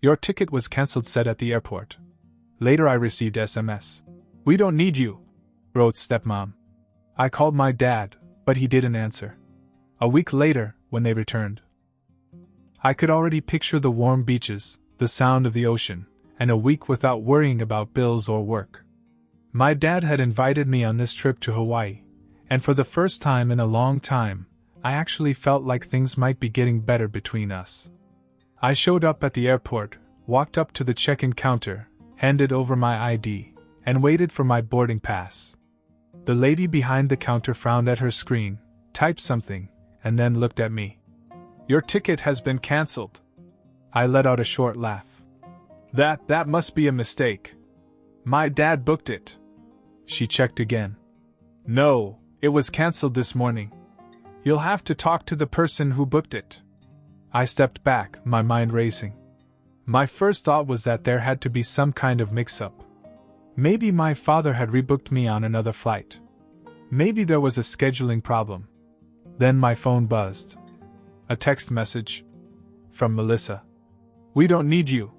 Your ticket was cancelled, said at the airport. Later I received SMS. We don't need you, wrote Stepmom. I called my dad, but he didn't answer. A week later, when they returned, I could already picture the warm beaches, the sound of the ocean, and a week without worrying about bills or work. My dad had invited me on this trip to Hawaii, and for the first time in a long time, I actually felt like things might be getting better between us. I showed up at the airport, walked up to the check-in counter, handed over my ID, and waited for my boarding pass. The lady behind the counter frowned at her screen, typed something, and then looked at me. Your ticket has been cancelled. I let out a short laugh. That must be a mistake. My dad booked it. She checked again. No, it was cancelled this morning. You'll have to talk to the person who booked it. I stepped back, my mind racing. My first thought was that there had to be some kind of mix-up. Maybe my father had rebooked me on another flight. Maybe there was a scheduling problem. Then my phone buzzed. A text message. From Melissa. We don't need you,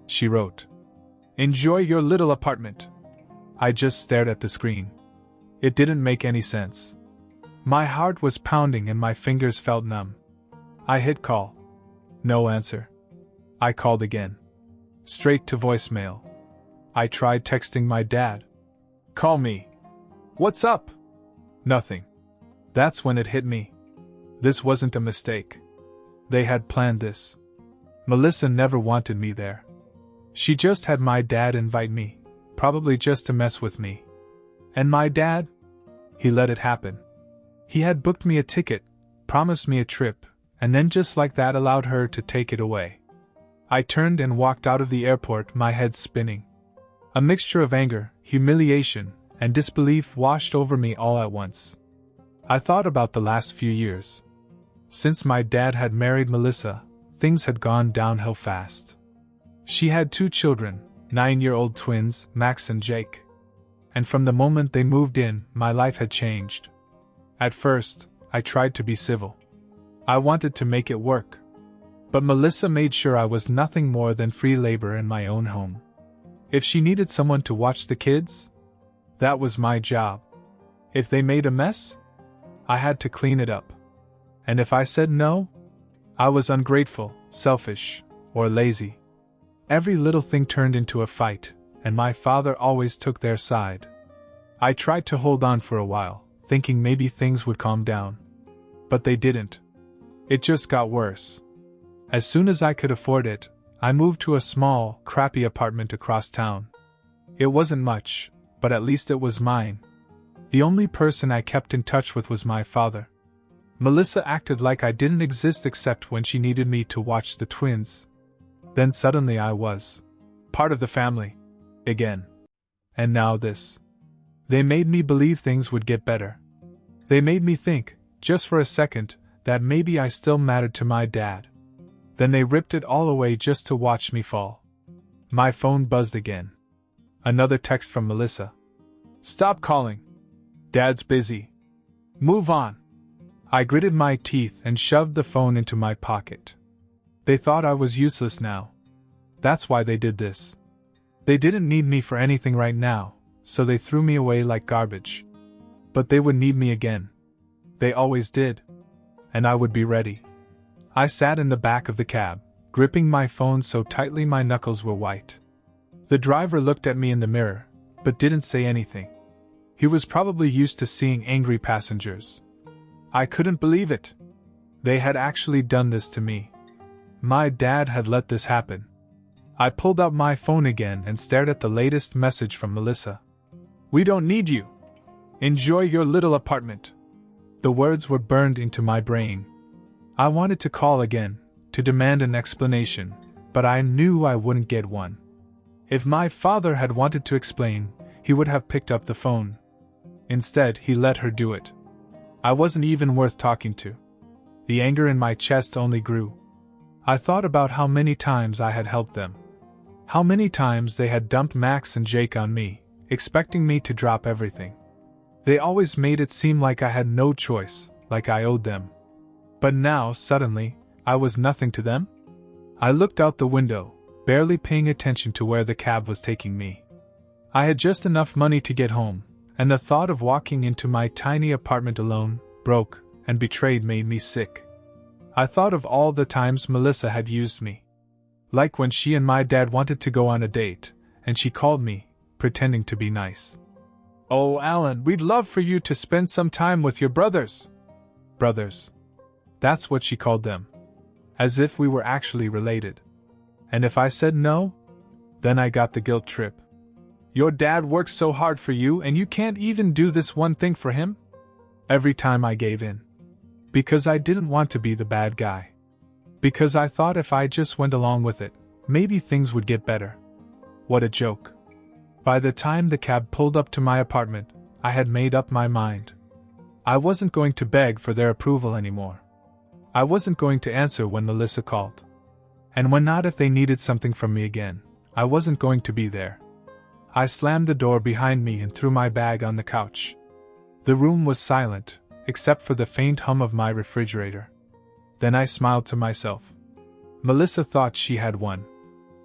she wrote. Enjoy your little apartment. I just stared at the screen. It didn't make any sense. My heart was pounding and my fingers felt numb. I hit call. No answer. I called again. Straight to voicemail. I tried texting my dad. Call me. What's up? Nothing. That's when it hit me. This wasn't a mistake. They had planned this. Melissa never wanted me there. She just had my dad invite me, probably just to mess with me. And my dad? He let it happen. He had booked me a ticket, promised me a trip, and then just like that allowed her to take it away. I turned and walked out of the airport, my head spinning. A mixture of anger, humiliation, and disbelief washed over me all at once. I thought about the last few years. Since my dad had married Melissa, things had gone downhill fast. She had 2 children, 9-year-old twins, Max and Jake. And from the moment they moved in, my life had changed. At first, I tried to be civil. I wanted to make it work. But Melissa made sure I was nothing more than free labor in my own home. If she needed someone to watch the kids, that was my job. If they made a mess, I had to clean it up. And if I said no, I was ungrateful, selfish, or lazy. Every little thing turned into a fight, and my father always took their side. I tried to hold on for a while, thinking maybe things would calm down. But they didn't. It just got worse. As soon as I could afford it, I moved to a small, crappy apartment across town. It wasn't much, but at least it was mine. The only person I kept in touch with was my father. Melissa acted like I didn't exist except when she needed me to watch the twins. Then suddenly I was part of the family. Again. And now this. They made me believe things would get better. They made me think, just for a second, that maybe I still mattered to my dad. Then they ripped it all away just to watch me fall. My phone buzzed again. Another text from Melissa. Stop calling. Dad's busy. Move on. I gritted my teeth and shoved the phone into my pocket. They thought I was useless now. That's why they did this. They didn't need me for anything right now, so they threw me away like garbage. But they would need me again. They always did. And I would be ready. I sat in the back of the cab, gripping my phone so tightly my knuckles were white. The driver looked at me in the mirror, but didn't say anything. He was probably used to seeing angry passengers. I couldn't believe it. They had actually done this to me. My dad had let this happen. I pulled out my phone again and stared at the latest message from Melissa. We don't need you. Enjoy your little apartment. The words were burned into my brain. I wanted to call again, to demand an explanation, but I knew I wouldn't get one. If my father had wanted to explain, he would have picked up the phone. Instead, he let her do it. I wasn't even worth talking to. The anger in my chest only grew. I thought about how many times I had helped them. How many times they had dumped Max and Jake on me, expecting me to drop everything. They always made it seem like I had no choice, like I owed them. But now, suddenly, I was nothing to them? I looked out the window, barely paying attention to where the cab was taking me. I had just enough money to get home, and the thought of walking into my tiny apartment alone, broke, and betrayed made me sick. I thought of all the times Melissa had used me. Like when she and my dad wanted to go on a date, and she called me, pretending to be nice. "Oh, Alan, we'd love for you to spend some time with your brothers." Brothers. That's what she called them. As if we were actually related. And if I said no? Then I got the guilt trip. "Your dad works so hard for you and you can't even do this one thing for him?" Every time I gave in. Because I didn't want to be the bad guy. Because I thought if I just went along with it, maybe things would get better. What a joke. By the time the cab pulled up to my apartment, I had made up my mind. I wasn't going to beg for their approval anymore. I wasn't going to answer when Melissa called. And when not, if they needed something from me again, I wasn't going to be there. I slammed the door behind me and threw my bag on the couch. The room was silent, except for the faint hum of my refrigerator. Then I smiled to myself. Melissa thought she had won.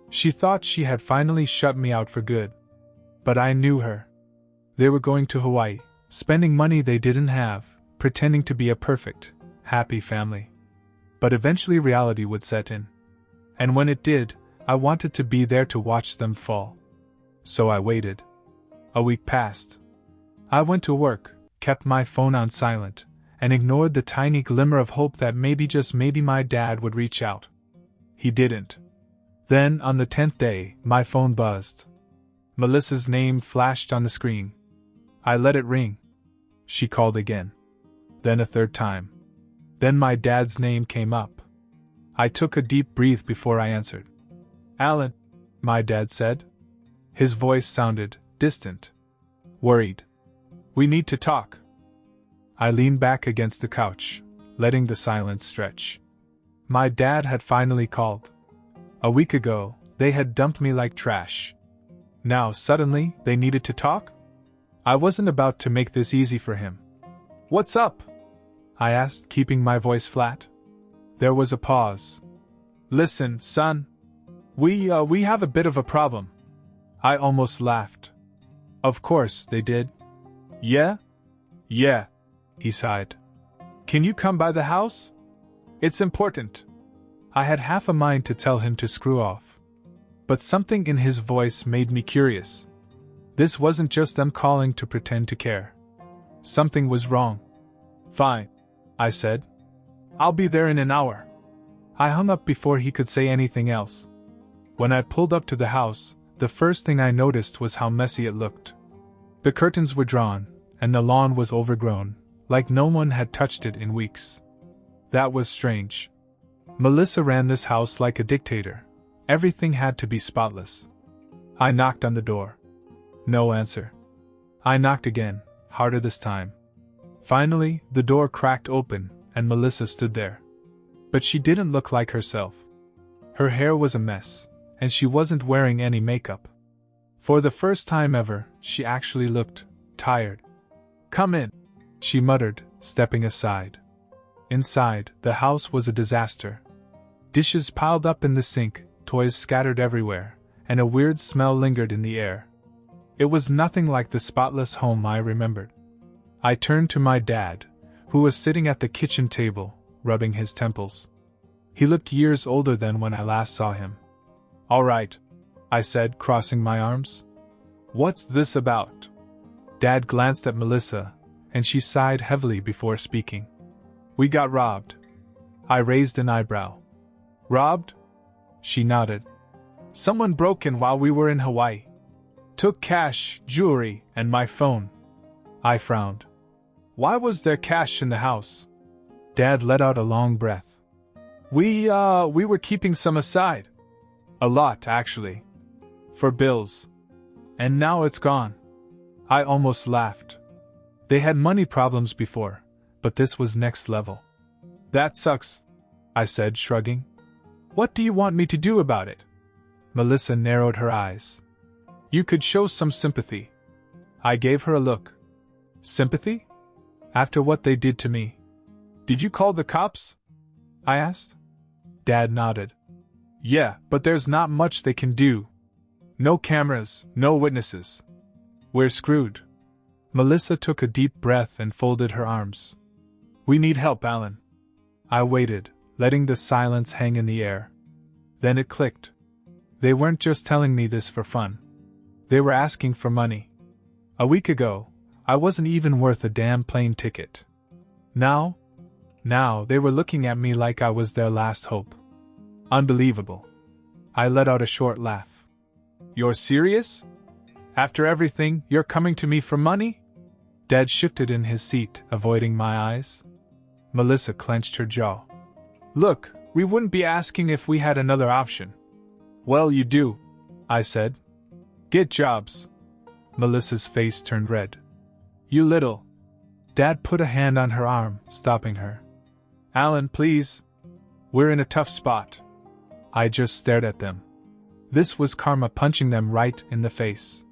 She thought she had finally shut me out for good. But I knew her. They were going to Hawaii, spending money they didn't have, pretending to be a perfect, happy family. But eventually reality would set in. And when it did, I wanted to be there to watch them fall. So I waited. A week passed. I went to work, kept my phone on silent, and ignored the tiny glimmer of hope that maybe, just maybe, my dad would reach out. He didn't. Then, on the 10th day, my phone buzzed. Melissa's name flashed on the screen. I let it ring. She called again. Then a third time. Then my dad's name came up. I took a deep breath before I answered. "Alan," my dad said. His voice sounded distant. Worried. "We need to talk." I leaned back against the couch, letting the silence stretch. My dad had finally called. A week ago, they had dumped me like trash. Now, suddenly, they needed to talk? I wasn't about to make this easy for him. "What's up?" I asked, keeping my voice flat. There was a pause. "Listen, son. We have a bit of a problem." I almost laughed. Of course they did. "Yeah? Yeah," he sighed. "Can you come by the house? It's important." I had half a mind to tell him to screw off. But something in his voice made me curious. This wasn't just them calling to pretend to care. Something was wrong. "Fine," I said. "I'll be there in an hour." I hung up before he could say anything else. When I pulled up to the house, the first thing I noticed was how messy it looked. The curtains were drawn, and the lawn was overgrown, like no one had touched it in weeks. That was strange. Melissa ran this house like a dictator. Everything had to be spotless. I knocked on the door. No answer. I knocked again, harder this time. Finally, the door cracked open, and Melissa stood there. But she didn't look like herself. Her hair was a mess, and she wasn't wearing any makeup. For the first time ever, she actually looked tired. "Come in," she muttered, stepping aside. Inside, the house was a disaster. Dishes piled up in the sink, toys scattered everywhere, and a weird smell lingered in the air. It was nothing like the spotless home I remembered. I turned to my dad, who was sitting at the kitchen table, rubbing his temples. He looked years older than when I last saw him. "All right," I said, crossing my arms. "What's this about?" Dad glanced at Melissa, and she sighed heavily before speaking. "We got robbed." I raised an eyebrow. "Robbed?" She nodded. "Someone broke in while we were in Hawaii. Took cash, jewelry, and my phone." I frowned. "Why was there cash in the house?" Dad let out a long breath. We were keeping some aside. A lot, actually. For bills. And now it's gone." I almost laughed. They had money problems before, but this was next level. "That sucks," I said, shrugging. "What do you want me to do about it?" Melissa narrowed her eyes. "You could show some sympathy." I gave her a look. "Sympathy? After what they did to me?" "Did you call the cops?" I asked. Dad nodded. Yeah, but there's not much they can do. No cameras, no witnesses. We're screwed. Melissa took a deep breath and folded her arms. We need help, Alan. I waited, letting the silence hang in the air. Then it clicked. They weren't just telling me this for fun. They were asking for money. A week ago, I wasn't even worth a damn plane ticket. Now they were looking at me like I was their last hope. Unbelievable. I let out a short laugh. You're serious? After everything, you're coming to me for money? Dad shifted in his seat, avoiding my eyes. Melissa clenched her jaw. Look, we wouldn't be asking if we had another option. Well, you do, I said. Get jobs. Melissa's face turned red. You little. Dad put a hand on her arm, stopping her. Alan, please. We're in a tough spot. I just stared at them. This was karma punching them right in the face.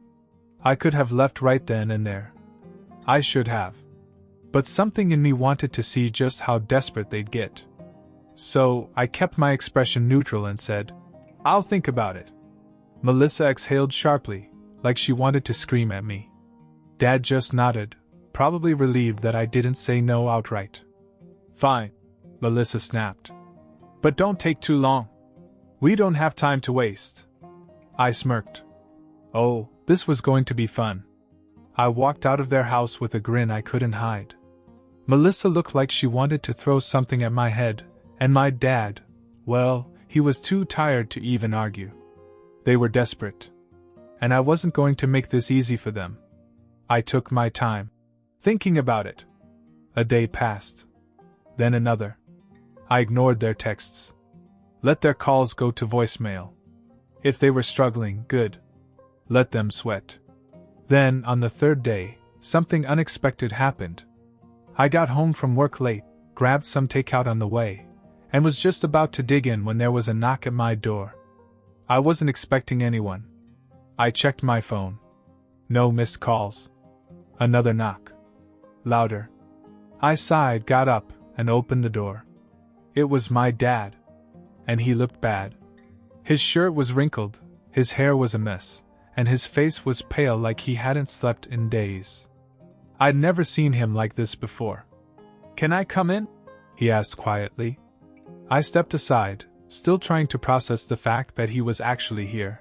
I could have left right then and there. I should have. But something in me wanted to see just how desperate they'd get. So, I kept my expression neutral and said, I'll think about it. Melissa exhaled sharply, like she wanted to scream at me. Dad just nodded, probably relieved that I didn't say no outright. Fine, Melissa snapped. But don't take too long. We don't have time to waste. I smirked. Oh, this was going to be fun. I walked out of their house with a grin I couldn't hide. Melissa looked like she wanted to throw something at my head, and my dad, well, he was too tired to even argue. They were desperate. And I wasn't going to make this easy for them. I took my time, thinking about it. A day passed. Then another. I ignored their texts. Let their calls go to voicemail. If they were struggling, good. Let them sweat. Then, on the third day, something unexpected happened. I got home from work late, grabbed some takeout on the way, and was just about to dig in when there was a knock at my door. I wasn't expecting anyone. I checked my phone. No missed calls. Another knock. Louder. I sighed, got up, and opened the door. It was my dad. And he looked bad. His shirt was wrinkled, his hair was a mess, and his face was pale like he hadn't slept in days. I'd never seen him like this before. Can I come in? He asked quietly. I stepped aside, still trying to process the fact that he was actually here.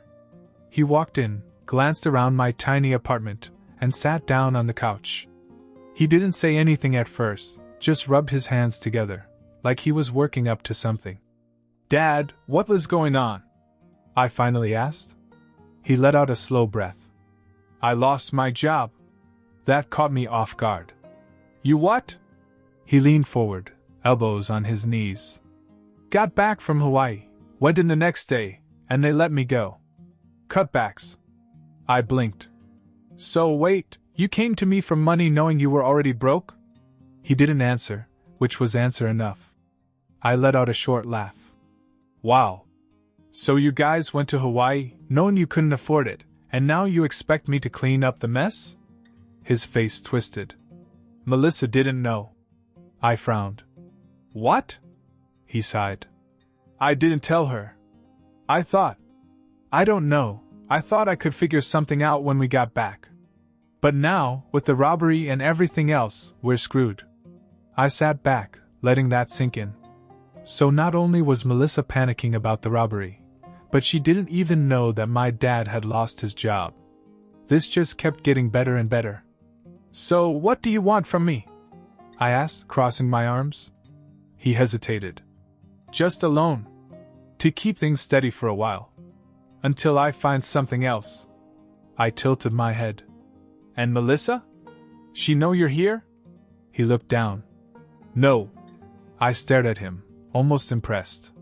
He walked in, glanced around my tiny apartment, and sat down on the couch. He didn't say anything at first, just rubbed his hands together, like he was working up to something. Dad, what was going on? I finally asked. He let out a slow breath. I lost my job. That caught me off guard. You what? He leaned forward, elbows on his knees. Got back from Hawaii, went in the next day, and they let me go. Cutbacks. I blinked. So wait, you came to me for money knowing you were already broke? He didn't answer, which was answer enough. I let out a short laugh. Wow. So you guys went to Hawaii, knowing you couldn't afford it, and now you expect me to clean up the mess? His face twisted. Melissa didn't know. I frowned. What? He sighed. I didn't tell her. I don't know, I thought I could figure something out when we got back. But now, with the robbery and everything else, we're screwed. I sat back, letting that sink in. So not only was Melissa panicking about the robbery, but she didn't even know that my dad had lost his job. This just kept getting better and better. So what do you want from me? I asked, crossing my arms. He hesitated. Just a loan. To keep things steady for a while. Until I find something else. I tilted my head. And Melissa? She know you're here? He looked down. No. I stared at him, almost impressed.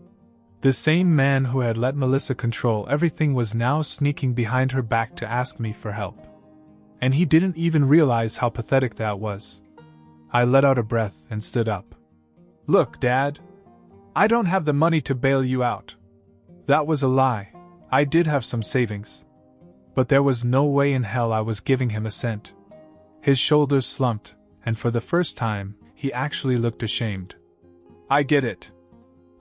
The same man who had let Melissa control everything was now sneaking behind her back to ask me for help. And he didn't even realize how pathetic that was. I let out a breath and stood up. Look, Dad. I don't have the money to bail you out. That was a lie. I did have some savings. But there was no way in hell I was giving him a cent. His shoulders slumped, and for the first time, he actually looked ashamed. I get it.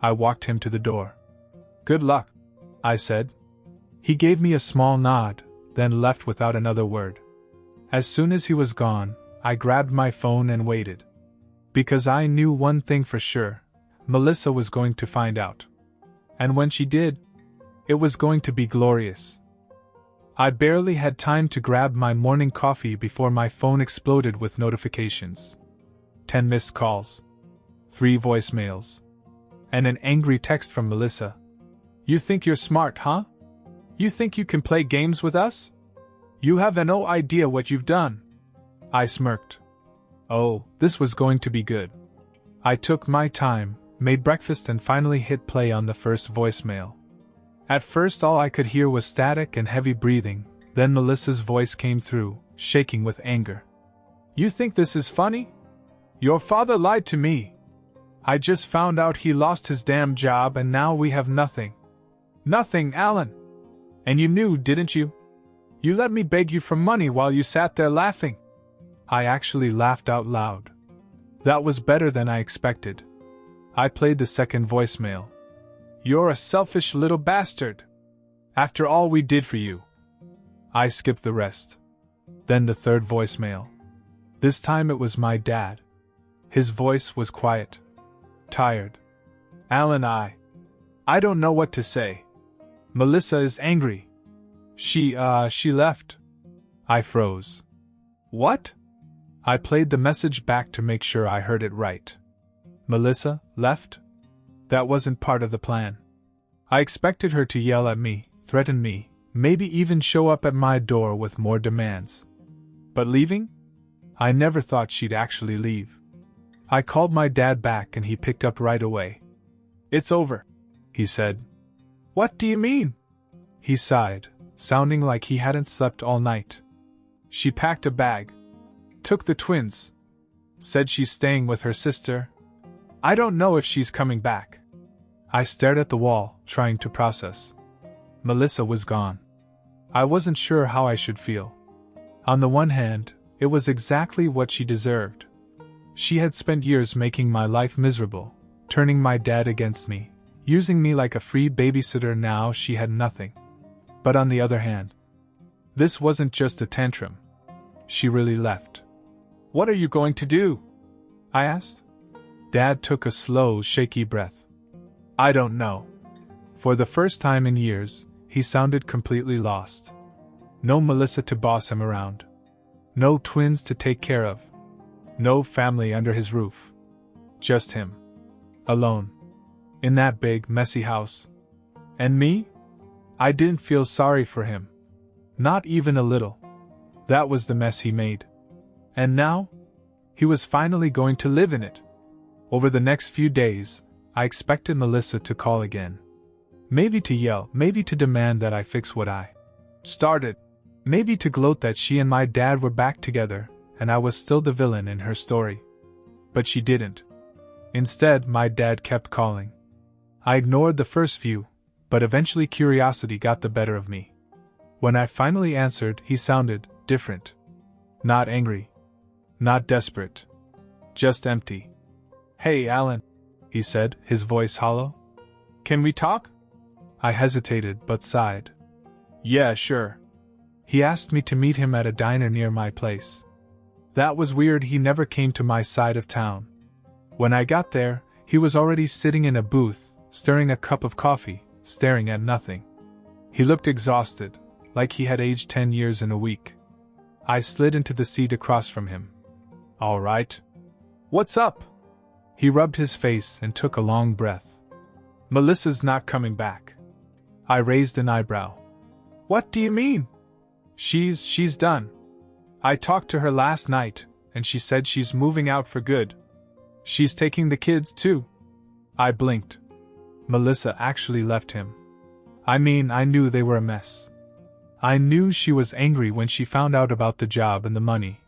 I walked him to the door. Good luck. I said. He gave me a small nod, then left without another word. As soon as he was gone, I grabbed my phone and waited. Because I knew one thing for sure, Melissa was going to find out. And when she did, it was going to be glorious. I barely had time to grab my morning coffee before my phone exploded with notifications. 10 missed calls. 3 voicemails. And an angry text from Melissa. You think you're smart, huh? You think you can play games with us? You have no idea what you've done. I smirked. Oh, this was going to be good. I took my time, made breakfast and finally hit play on the first voicemail. At first all I could hear was static and heavy breathing, then Melissa's voice came through, shaking with anger. You think this is funny? Your father lied to me. I just found out he lost his damn job and now we have nothing. Nothing, Alan. And you knew, didn't you? You let me beg you for money while you sat there laughing. I actually laughed out loud. That was better than I expected. I played the second voicemail. You're a selfish little bastard. After all we did for you. I skipped the rest. Then the third voicemail. This time it was my dad. His voice was quiet. Tired. Alan, I don't know what to say. Melissa is angry. She left. I froze. What? I played the message back to make sure I heard it right. Melissa left? That wasn't part of the plan. I expected her to yell at me, threaten me, maybe even show up at my door with more demands. But leaving? I never thought she'd actually leave. I called my dad back and he picked up right away. It's over, he said. What do you mean? He sighed, sounding like he hadn't slept all night. She packed a bag. Took the twins. Said she's staying with her sister. I don't know if she's coming back. I stared at the wall, trying to process. Melissa was gone. I wasn't sure how I should feel. On the one hand, it was exactly what she deserved. She had spent years making my life miserable, turning my dad against me, using me like a free babysitter. Now she had nothing. But on the other hand, this wasn't just a tantrum. She really left. What are you going to do? I asked. Dad took a slow, shaky breath. I don't know. For the first time in years, he sounded completely lost. No Melissa to boss him around. No twins to take care of. No family under his roof. Just him. Alone. In that big, messy house. And me? I didn't feel sorry for him. Not even a little. That was the mess he made. And now? He was finally going to live in it. Over the next few days, I expected Melissa to call again. Maybe to yell, maybe to demand that I fix what I started. Maybe to gloat that she and my dad were back together, and I was still the villain in her story. But she didn't. Instead, my dad kept calling. I ignored the first few, but eventually curiosity got the better of me. When I finally answered, he sounded different. Not angry. Not desperate. Just empty. Hey, Alan, he said, his voice hollow. Can we talk? I hesitated but sighed. Yeah, sure. He asked me to meet him at a diner near my place. That was weird, he never came to my side of town. When I got there, he was already sitting in a booth, stirring a cup of coffee, staring at nothing. He looked exhausted, like he had aged 10 years in a week. I slid into the seat across from him. All right. What's up? He rubbed his face and took a long breath. Melissa's not coming back. I raised an eyebrow. What do you mean? She's done. I talked to her last night, and she said she's moving out for good. She's taking the kids too. I blinked. Melissa actually left him. I mean, I knew they were a mess. I knew she was angry when she found out about the job and the money,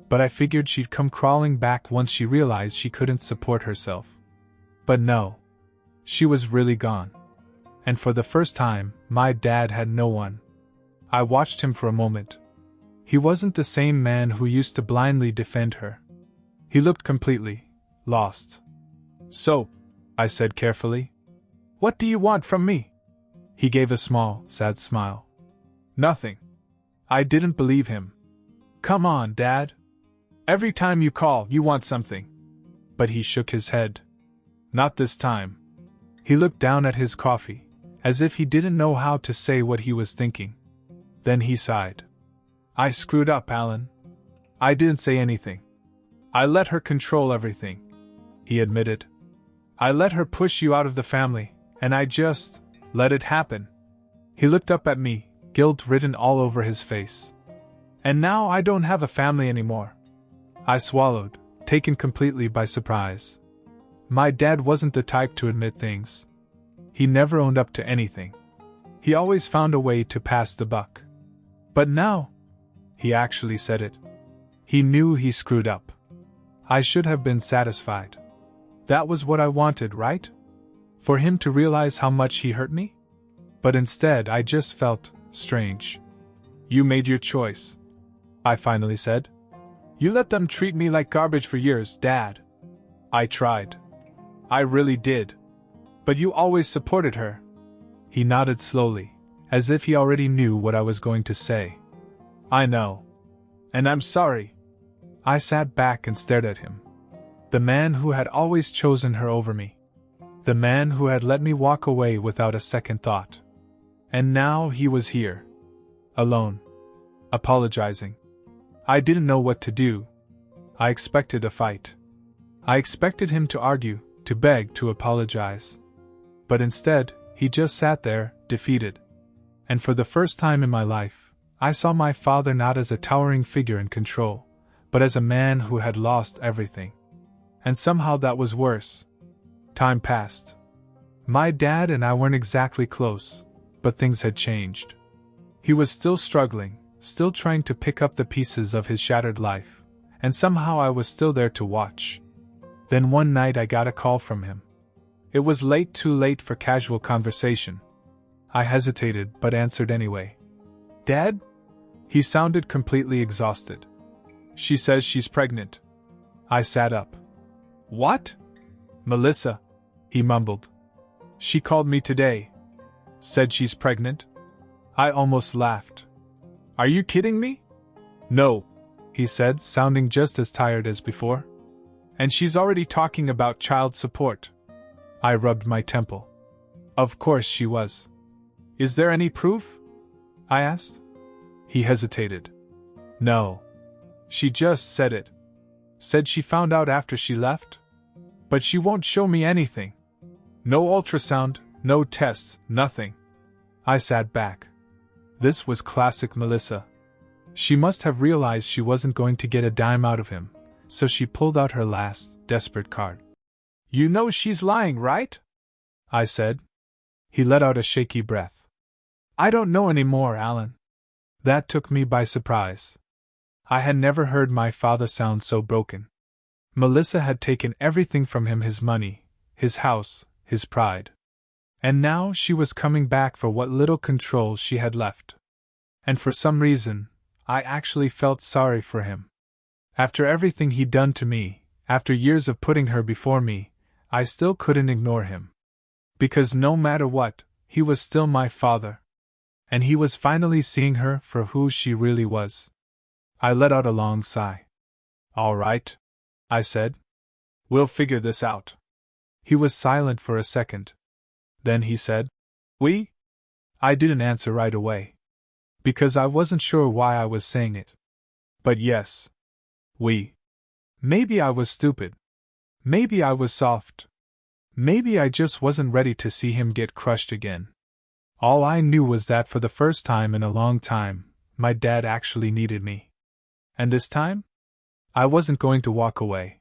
but I figured she'd come crawling back once she realized she couldn't support herself. But no. She was really gone. And for the first time, my dad had no one. I watched him for a moment. He wasn't the same man who used to blindly defend her. He looked completely lost. So, I said carefully, what do you want from me? He gave a small, sad smile. Nothing. I didn't believe him. Come on, Dad. Every time you call, you want something. But he shook his head. Not this time. He looked down at his coffee, as if he didn't know how to say what he was thinking. Then he sighed. I screwed up, Alan. I didn't say anything. I let her control everything, he admitted. I let her push you out of the family, and I just let it happen. He looked up at me, guilt written all over his face. And now I don't have a family anymore. I swallowed, taken completely by surprise. My dad wasn't the type to admit things. He never owned up to anything. He always found a way to pass the buck. But now, he actually said it. He knew he screwed up. I should have been satisfied. That was what I wanted, right? For him to realize how much he hurt me? But instead I just felt strange. You made your choice, I finally said. You let them treat me like garbage for years, Dad. I tried. I really did. But you always supported her. He nodded slowly, as if he already knew what I was going to say. I know. And I'm sorry. I sat back and stared at him. The man who had always chosen her over me. The man who had let me walk away without a second thought. And now he was here. Alone. Apologizing. I didn't know what to do. I expected a fight. I expected him to argue, to beg, to apologize. But instead, he just sat there, defeated. And for the first time in my life, I saw my father not as a towering figure in control, but as a man who had lost everything. And somehow that was worse. Time passed. My dad and I weren't exactly close, but things had changed. He was still struggling, still trying to pick up the pieces of his shattered life, and somehow I was still there to watch. Then one night I got a call from him. It was late, too late for casual conversation. I hesitated but answered anyway. Dad? He sounded completely exhausted. She says she's pregnant. I sat up. What? Melissa, he mumbled. She called me today. Said she's pregnant? I almost laughed. Are you kidding me? No, he said, sounding just as tired as before. And she's already talking about child support. I rubbed my temple. Of course she was. Is there any proof? I asked. He hesitated. No. She just said it. Said she found out after she left. But she won't show me anything. No ultrasound, no tests, nothing. I sat back. This was classic Melissa. She must have realized she wasn't going to get a dime out of him, so she pulled out her last, desperate card. You know she's lying, right? I said. He let out a shaky breath. I don't know anymore, Alan. That took me by surprise. I had never heard my father sound so broken. Melissa had taken everything from him, his money, his house, his pride. And now she was coming back for what little control she had left. And for some reason, I actually felt sorry for him. After everything he'd done to me, after years of putting her before me, I still couldn't ignore him. Because no matter what, he was still my father. And he was finally seeing her for who she really was. I let out a long sigh. All right, I said. We'll figure this out. He was silent for a second. Then he said, We? I didn't answer right away. Because I wasn't sure why I was saying it. But yes. We. Maybe I was stupid. Maybe I was soft. Maybe I just wasn't ready to see him get crushed again. All I knew was that for the first time in a long time, my dad actually needed me. And this time? I wasn't going to walk away.